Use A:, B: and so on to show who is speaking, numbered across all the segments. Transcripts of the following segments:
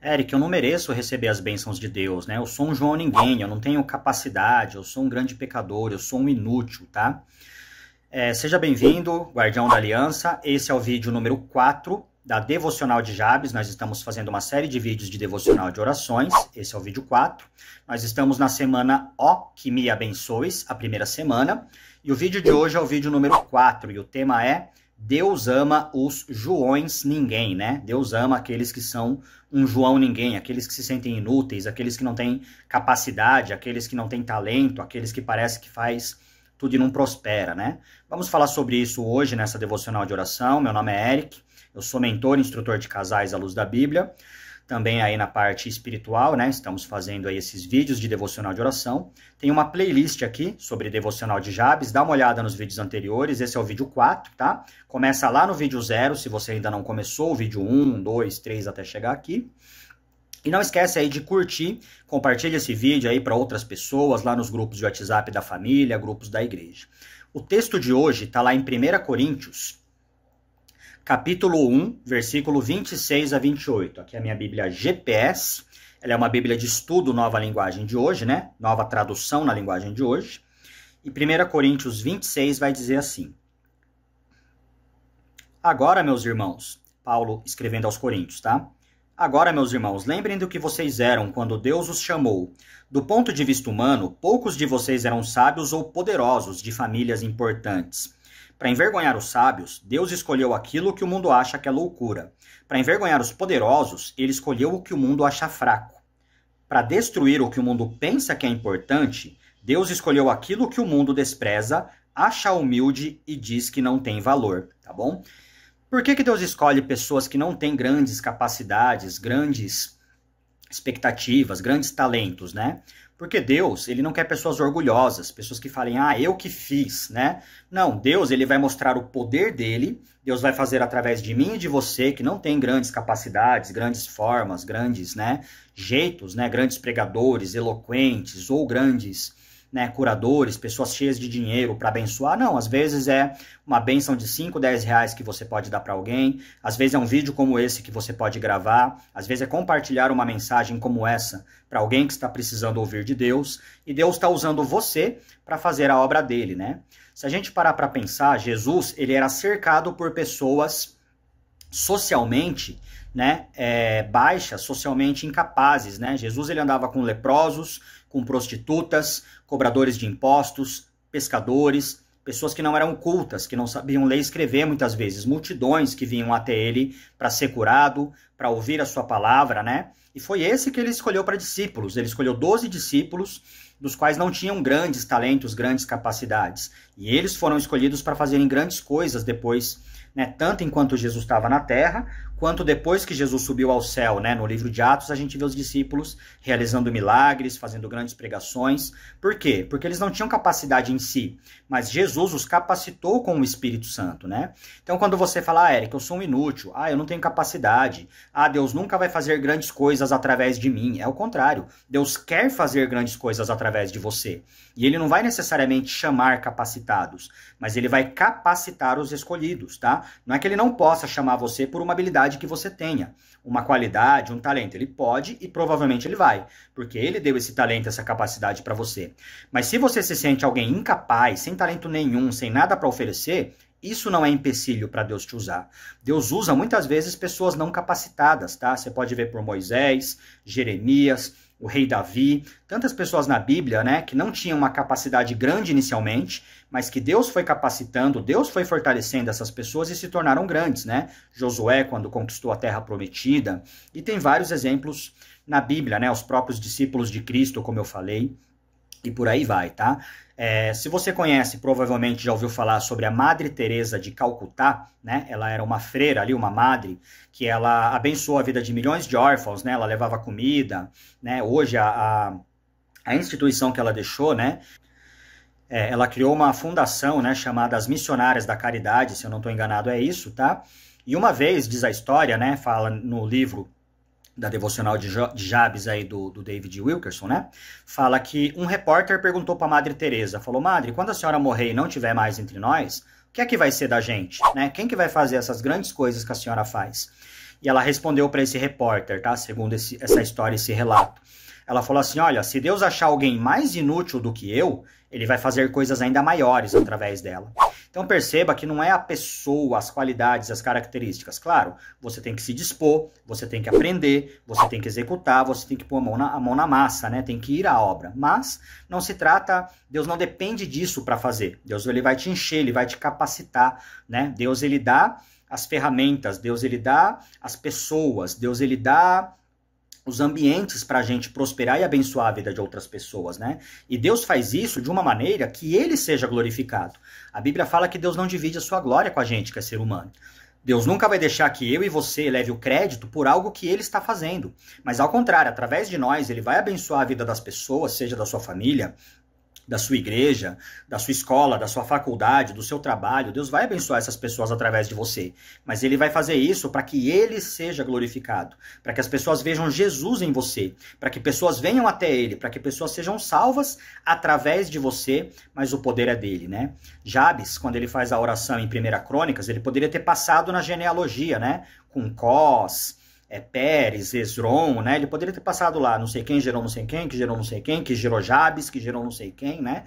A: Eric, eu não mereço receber as bênçãos de Deus, né? Eu sou um João Ninguém, eu não tenho capacidade, eu sou um grande pecador, eu sou um inútil, tá? Seja bem-vindo, Guardião da Aliança. Esse é o vídeo número 4 da Devocional de Jabes. Nós estamos fazendo uma série de vídeos de devocional de orações. Esse é o vídeo 4. Nós estamos na semana Ó que me abençoes, a primeira semana. E o vídeo de hoje é o vídeo número 4. E o tema é Deus ama os Joões Ninguém, né? Deus ama aqueles que são um João Ninguém, aqueles que se sentem inúteis, aqueles que não têm capacidade, aqueles que não têm talento, aqueles que parece que faz tudo e não prospera, né? Vamos falar sobre isso hoje nessa devocional de oração. Meu nome é Eric, eu sou mentor e instrutor de casais à luz da Bíblia. Também aí na parte espiritual, né? Estamos fazendo aí esses vídeos de devocional de oração. Tem uma playlist aqui sobre devocional de Jabes. Dá uma olhada nos vídeos anteriores. Esse é o vídeo 4, tá? Começa lá no vídeo 0, se você ainda não começou. O vídeo 1, 2, 3 até chegar aqui. E não esquece aí de curtir, compartilha esse vídeo aí para outras pessoas, lá nos grupos de WhatsApp da família, grupos da igreja. O texto de hoje está lá em 1 Coríntios, capítulo 1, versículo 26 a 28. Aqui é a minha Bíblia GPS, ela é uma Bíblia de estudo, nova linguagem de hoje, né? Nova tradução na linguagem de hoje. E 1 Coríntios 26 vai dizer assim: Agora, meus irmãos, Paulo escrevendo aos Coríntios, tá? Agora, meus irmãos, lembrem do que vocês eram quando Deus os chamou. Do ponto de vista humano, poucos de vocês eram sábios ou poderosos de famílias importantes. Para envergonhar os sábios, Deus escolheu aquilo que o mundo acha que é loucura. Para envergonhar os poderosos, ele escolheu o que o mundo acha fraco. Para destruir o que o mundo pensa que é importante, Deus escolheu aquilo que o mundo despreza, acha humilde e diz que não tem valor, tá bom? Por que Deus escolhe pessoas que não têm grandes capacidades, grandes expectativas, grandes talentos, né? Porque Deus, ele não quer pessoas orgulhosas, pessoas que falem, eu que fiz, né? Não, Deus, ele vai mostrar o poder dele, Deus vai fazer através de mim e de você, que não tem grandes capacidades, grandes formas, grandes, né, jeitos, né, grandes pregadores, eloquentes, ou grandes, né, curadores, pessoas cheias de dinheiro para abençoar. Não, às vezes é uma bênção de 5, 10 reais que você pode dar para alguém, às vezes é um vídeo como esse que você pode gravar, às vezes é compartilhar uma mensagem como essa para alguém que está precisando ouvir de Deus, e Deus está usando você para fazer a obra dele, né? Se a gente parar para pensar, Jesus, ele era cercado por pessoas socialmente, né, baixas, socialmente incapazes, né? Jesus, ele andava com leprosos, com prostitutas, cobradores de impostos, pescadores, pessoas que não eram cultas, que não sabiam ler e escrever muitas vezes, multidões que vinham até ele para ser curado, para ouvir a sua palavra, né? E foi esse que ele escolheu para discípulos. Ele escolheu 12 discípulos, dos quais não tinham grandes talentos, grandes capacidades. E eles foram escolhidos para fazerem grandes coisas depois, né? Tanto enquanto Jesus estava na terra, quanto depois que Jesus subiu ao céu, né? No livro de Atos, a gente vê os discípulos realizando milagres, fazendo grandes pregações. Por quê? Porque eles não tinham capacidade em si, mas Jesus os capacitou com o Espírito Santo, né? Então, quando você fala, Eric, eu sou um inútil, eu não tenho capacidade, Deus nunca vai fazer grandes coisas através de mim. É o contrário. Deus quer fazer grandes coisas através de você. E ele não vai necessariamente chamar capacitados, mas ele vai capacitar os escolhidos, tá? Não é que ele não possa chamar você por uma habilidade que você tenha, uma qualidade, um talento. Ele pode e provavelmente ele vai, porque ele deu esse talento, essa capacidade para você. Mas se você se sente alguém incapaz, sem talento nenhum, sem nada para oferecer, isso não é empecilho para Deus te usar. Deus usa muitas vezes pessoas não capacitadas, tá? Você pode ver por Moisés, Jeremias, o rei Davi, tantas pessoas na Bíblia, né, que não tinham uma capacidade grande inicialmente, mas que Deus foi capacitando, Deus foi fortalecendo essas pessoas e se tornaram grandes, né? Josué, quando conquistou a terra prometida, e tem vários exemplos na Bíblia, né? Os próprios discípulos de Cristo, como eu falei, e por aí vai, tá? Se você conhece, provavelmente já ouviu falar sobre a Madre Teresa de Calcutá, né? Ela era uma freira ali, uma madre, que ela abençoou a vida de milhões de órfãos, né? Ela levava comida, né? Hoje a instituição que ela deixou, né? Ela criou uma fundação, né? Chamada As Missionárias da Caridade, se eu não estou enganado é isso, tá? E uma vez, diz a história, né? Fala no livro da devocional de Jabes aí do David Wilkerson, né? Fala que um repórter perguntou para a Madre Teresa, falou, Madre, quando a senhora morrer e não estiver mais entre nós, o que é que vai ser da gente, né? Quem que vai fazer essas grandes coisas que a senhora faz? E ela respondeu para esse repórter, tá? Segundo essa história, esse relato. Ela falou assim, olha, se Deus achar alguém mais inútil do que eu, ele vai fazer coisas ainda maiores através dela. Então perceba que não é a pessoa, as qualidades, as características. Claro, você tem que se dispor, você tem que aprender, você tem que executar, você tem que pôr a mão na massa, né? Tem que ir à obra. Mas não se trata, Deus não depende disso para fazer. Deus ele vai te encher, ele vai te capacitar, né? Deus ele dá as ferramentas, Deus ele dá as pessoas, Deus ele dá os ambientes para a gente prosperar e abençoar a vida de outras pessoas, né? E Deus faz isso de uma maneira que ele seja glorificado. A Bíblia fala que Deus não divide a sua glória com a gente, que é ser humano. Deus nunca vai deixar que eu e você leve o crédito por algo que ele está fazendo. Mas ao contrário, através de nós, ele vai abençoar a vida das pessoas, seja da sua família, da sua igreja, da sua escola, da sua faculdade, do seu trabalho. Deus vai abençoar essas pessoas através de você. Mas ele vai fazer isso para que ele seja glorificado, para que as pessoas vejam Jesus em você, para que pessoas venham até ele, para que pessoas sejam salvas através de você, mas o poder é dele, né? Jabes, quando ele faz a oração em 1 Crônicas, ele poderia ter passado na genealogia, né? Com Cós, Pérez, Esrom, né? Ele poderia ter passado lá, não sei quem gerou não sei quem, que gerou não sei quem, que gerou Jabes, que gerou não sei quem, né?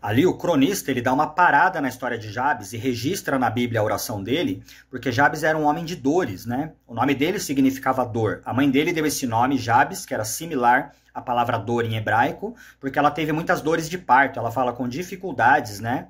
A: Ali o cronista, ele dá uma parada na história de Jabes e registra na Bíblia a oração dele, porque Jabes era um homem de dores, né? O nome dele significava dor. A mãe dele deu esse nome, Jabes, que era similar à palavra dor em hebraico, porque ela teve muitas dores de parto. Ela fala com dificuldades, né?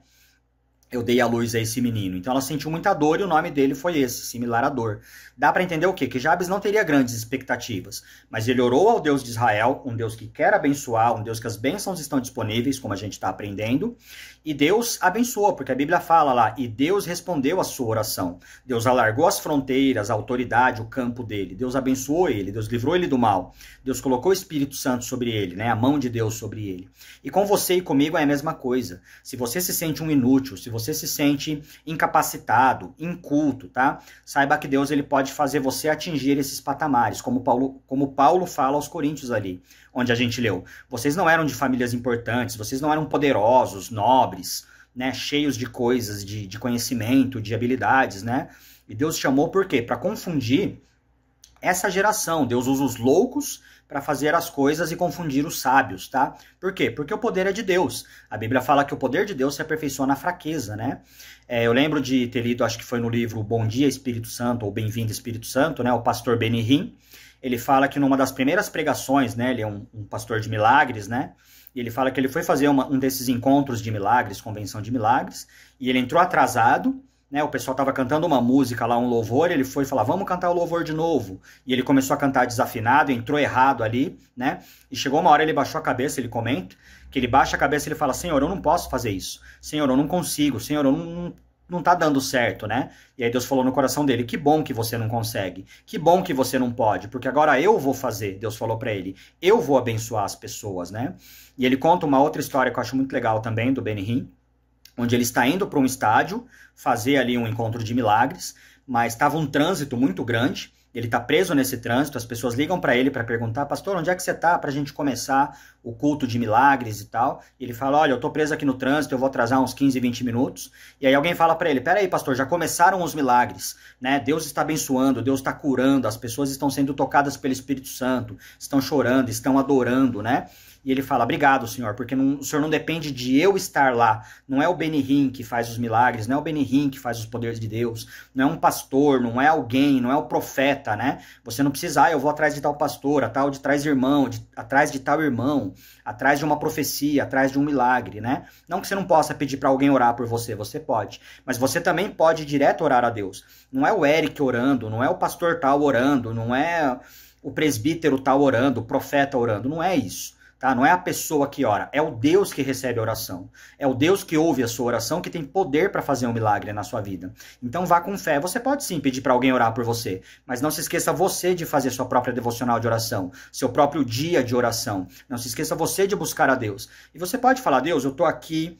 A: Eu dei a luz a esse menino. Então ela sentiu muita dor e o nome dele foi esse, similar à dor. Dá para entender o quê? Que Jabes não teria grandes expectativas, mas ele orou ao Deus de Israel, um Deus que quer abençoar, um Deus que as bênçãos estão disponíveis, como a gente está aprendendo, e Deus abençoou, porque a Bíblia fala lá, e Deus respondeu a sua oração. Deus alargou as fronteiras, a autoridade, o campo dele. Deus abençoou ele, Deus livrou ele do mal. Deus colocou o Espírito Santo sobre ele, né? A mão de Deus sobre ele. E com você e comigo é a mesma coisa. Se você se sente um inútil, se você se sente incapacitado, inculto, tá? Saiba que Deus ele pode fazer você atingir esses patamares, como Paulo fala aos Coríntios ali, onde a gente leu. Vocês não eram de famílias importantes, vocês não eram poderosos, nobres, né? Cheios de coisas, de conhecimento, de habilidades, né? E Deus chamou por quê? Para confundir essa geração. Deus usa os loucos para fazer as coisas e confundir os sábios, tá? Por quê? Porque o poder é de Deus. A Bíblia fala que o poder de Deus se aperfeiçoa na fraqueza, né? Eu lembro de ter lido, acho que foi no livro Bom Dia Espírito Santo, ou Bem-vindo Espírito Santo, né? O pastor Benny Hinn, ele fala que numa das primeiras pregações, né? Ele é um pastor de milagres, né? E ele fala que ele foi fazer um desses encontros de milagres, convenção de milagres, e ele entrou atrasado, né, o pessoal estava cantando uma música lá, um louvor, ele foi falar, vamos cantar o louvor de novo. E ele começou a cantar desafinado, entrou errado ali, né? E chegou uma hora, ele baixou a cabeça, ele comenta, que ele baixa a cabeça e ele fala, Senhor, eu não posso fazer isso. Senhor, eu não consigo. Senhor, eu não tá dando certo, né? E aí Deus falou no coração dele, que bom que você não consegue. Que bom que você não pode, porque agora eu vou fazer. Deus falou para ele, eu vou abençoar as pessoas, né? E ele conta uma outra história que eu acho muito legal também, do Benny Hinn, onde ele está indo para um estádio fazer ali um encontro de milagres, mas estava um trânsito muito grande, ele está preso nesse trânsito, as pessoas ligam para ele para perguntar, pastor, onde é que você está para a gente começar o culto de milagres e tal? E ele fala, olha, eu estou preso aqui no trânsito, eu vou atrasar uns 15, 20 minutos. E aí alguém fala para ele, peraí, pastor, já começaram os milagres, né? Deus está abençoando, Deus está curando, as pessoas estão sendo tocadas pelo Espírito Santo, estão chorando, estão adorando, né? E ele fala, obrigado, Senhor, porque o Senhor não depende de eu estar lá. Não é o Benny Hinn que faz os milagres, não é o Benny Hinn que faz os poderes de Deus, não é um pastor, não é alguém, não é o profeta, né? Você não precisa, eu vou atrás de tal pastor, atrás de tal irmão, atrás de uma profecia, atrás de um milagre, né? Não que você não possa pedir para alguém orar por você, você pode. Mas você também pode direto orar a Deus. Não é o Eric orando, não é o pastor tal orando, não é o presbítero tal orando, o profeta orando, não é isso. Tá? Não é a pessoa que ora, é o Deus que recebe a oração. É o Deus que ouve a sua oração, que tem poder para fazer um milagre na sua vida. Então vá com fé. Você pode sim pedir para alguém orar por você, mas não se esqueça você de fazer sua própria devocional de oração, seu próprio dia de oração. Não se esqueça você de buscar a Deus. E você pode falar, Deus, eu estou aqui,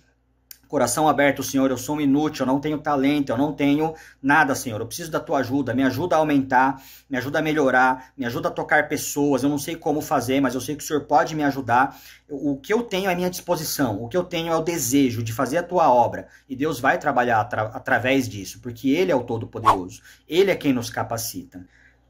A: coração aberto, Senhor, eu sou um inútil, eu não tenho talento, eu não tenho nada, Senhor, eu preciso da tua ajuda, me ajuda a aumentar, me ajuda a melhorar, me ajuda a tocar pessoas, eu não sei como fazer, mas eu sei que o Senhor pode me ajudar, o que eu tenho é a minha disposição, o que eu tenho é o desejo de fazer a tua obra, e Deus vai trabalhar através disso, porque Ele é o Todo-Poderoso, Ele é quem nos capacita.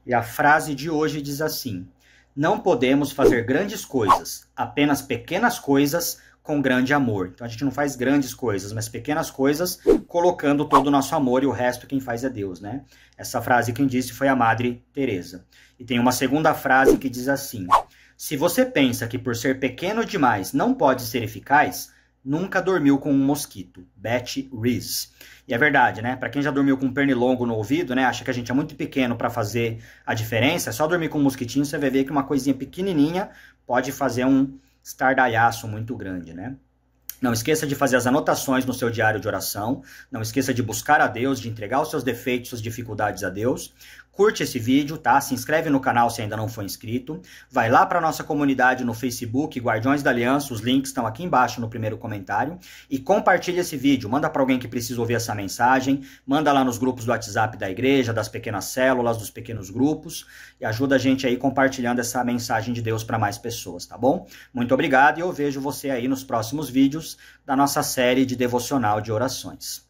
A: E a frase de hoje diz assim: não podemos fazer grandes coisas, apenas pequenas coisas com grande amor. Então a gente não faz grandes coisas, mas pequenas coisas colocando todo o nosso amor e o resto quem faz é Deus, né? Essa frase quem disse foi a Madre Teresa. E tem uma segunda frase que diz assim: se você pensa que por ser pequeno demais não pode ser eficaz, nunca dormiu com um mosquito. Betty Rees. E é verdade, né? Para quem já dormiu com um pernilongo no ouvido, né? Acha que a gente é muito pequeno para fazer a diferença. É só dormir com um mosquitinho, você vai ver que uma coisinha pequenininha pode fazer um estardalhaço muito grande, né? Não esqueça de fazer as anotações no seu diário de oração. Não esqueça de buscar a Deus, de entregar os seus defeitos, suas dificuldades a Deus. Curte esse vídeo, tá? Se inscreve no canal se ainda não for inscrito. Vai lá para a nossa comunidade no Facebook, Guardiões da Aliança. Os links estão aqui embaixo no primeiro comentário. E compartilha esse vídeo. Manda para alguém que precisa ouvir essa mensagem. Manda lá nos grupos do WhatsApp da igreja, das pequenas células, dos pequenos grupos. E ajuda a gente aí compartilhando essa mensagem de Deus para mais pessoas, tá bom? Muito obrigado e eu vejo você aí nos próximos vídeos da nossa série de devocional de orações.